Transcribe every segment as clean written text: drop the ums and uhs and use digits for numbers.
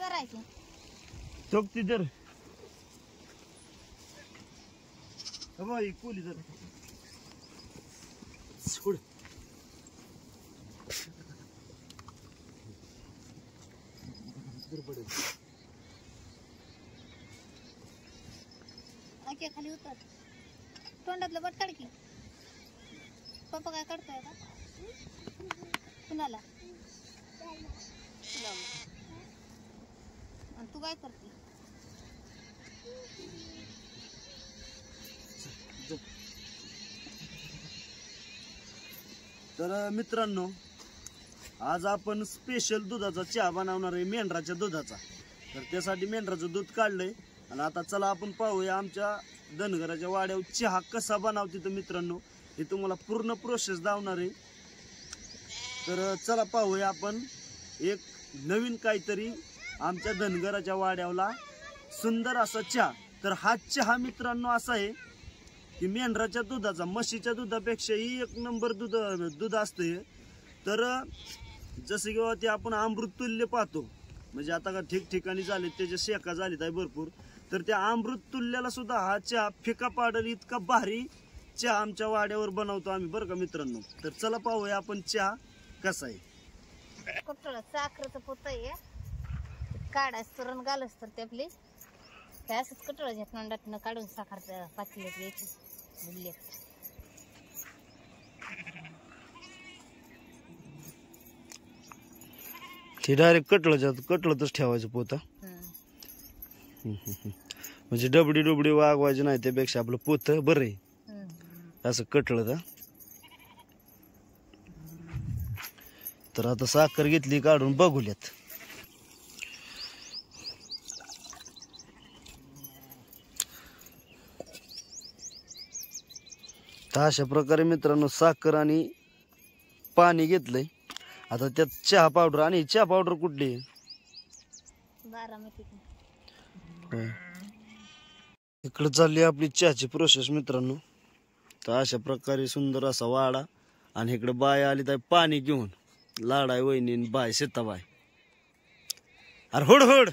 करायचं चोकती तर बाई कोली तर सोड खाली उतर तोंडातलं बट काढ की पप्पा काय काढतोय का कुणाला आणि तू काय करते तर मित्रांनो आज आपण स्पेशल दुधाचा चहा बनवणार आहे मेंढराच्या दुधाचा तर त्यासाठी मेंढराचं दूध काढलंय आणि आता चला आपण पाहूया आमच्या धनगराच्या वाड्यावर चहा कसा बनवते तर मित्रांनो हे तुम्हाला पूर्ण प्रोसेस दावणार आहे तर चला पाहूया आपण एक नवीन काहीतरी आमच्या धनगराच्या वाड्यावला सुंदर असा चहा तर हा चहा मित्रांनो असा आहे की मेंढराच्या दुधाचा म्हशीच्या दुधापेक्षाही एक नंबर दूध असते तर जसं की ते आपण अमृततुल्य पाहतो म्हणजे आता का ठिकठिकाणी झाले त्याचे शेका झालीत आहे भरपूर तर त्या अमृततुल्याला सुद्धा हा चहा फिका पाडल इतका भारी चहा आमच्या वाड्यावर बनवतो आम्ही बरं का मित्रांनो तर चला पाहूया आपण चहा कसा आहे कटोळा साखरेचं पोत आहे काढायचं तर घालच तर ते आपली काय असंच कटोळा नंडातनं काढून साखर पातळी द्यायची बुडली ते डायरेक्ट कटळतच ठेवायचं पोता म्हणजे डबडी वागवायची नाही त्यापेक्षा आपलं पोत बरं आहे असं कटळत तर आता साखर घेतली काढून बघूल्यात तर अशा प्रकारे मित्रांनो साखर आणि पाणी घेतलंय आता त्यात चहा पावडर आणि चहा पावडर कुठली इकडे चालली आपली चहाची प्रोसेस मित्रांनो तर अशा प्रकारे सुंदर असा वाडा आणि इकडे बाय आली तर पाणी घेऊन लाडाय वहिनी बाय सीताबाई अरे होड होड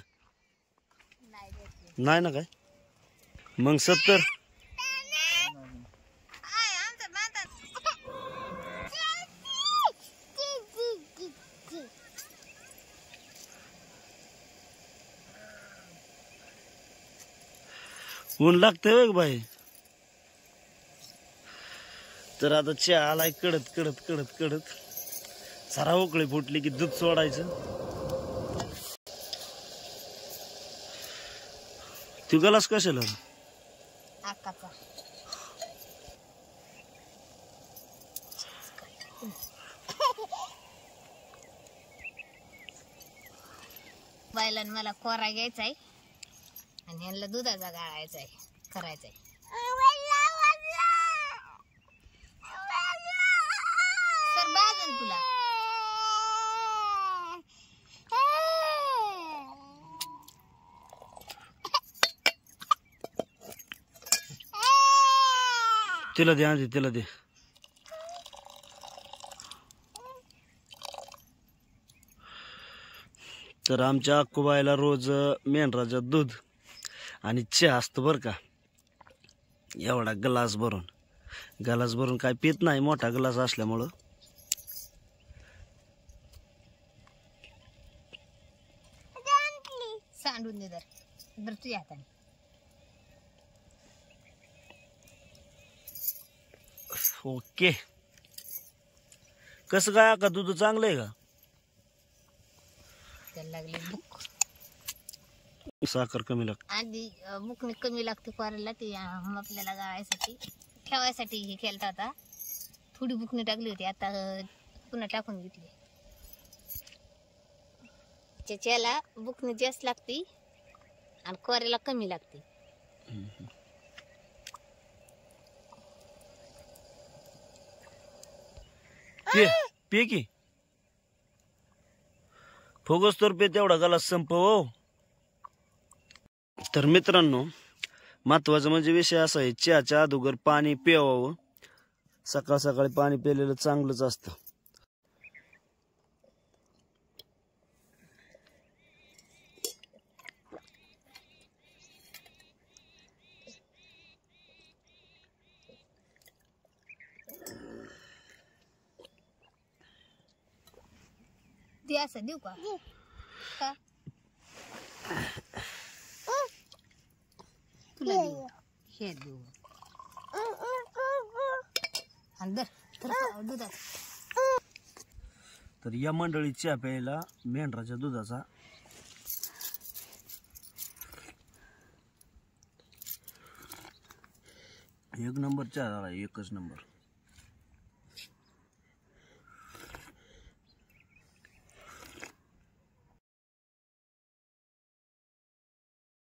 नाही ना काय मग 70 ऊन लागतंय बाई तर आता चहा आलाय कडत सारा उकळी फुटली की दूध सोडायचं तू गलास कशाला बायला मला कोरा घ्यायचा आहे आणि यांना दुधाचा गाळायचा आहे करायचा आहे सर बाजून तुला तिला दे आधी तिला दे तर आमच्या अक्कूबाईला रोज मेंढराचं दूध आणि चहा असतो बरं का एवढा ग्लास भरून काय पित नाही मोठा ग्लास असल्यामुळं सांडून दे दर तुझ्या हाताने ओके कसं काय का दूध चांगलं आहे का त्याला लागली बुक साखर कमी लागते आधी बुकणी कमी लागते कोरायला ती आपल्याला गाळायसाठी ठेवायसाठी हे केलं आता थोडी बुकणी टाकली होती आता पुन्हा टाकून घेतली त्याच्याला बुकणी जास्त लागते आणि कोरायला कमी लागते पे की फोगस तर पे तेवढा गलास संपव तर मित्रांनो महत्वाचं म्हणजे विषय असा आहे चहाच्या अगोदर पाणी प्यावावं सकाळ सकाळी पाणी प्यायलेलं चांगलंच असतं ती असं देऊ का का? तुला देऊ हे देऊ आणि दुधात. तर या मंडळी चहा प्यायला मेंढराच्या दुधाचा एक नंबर चहा झाला, एकच नंबर.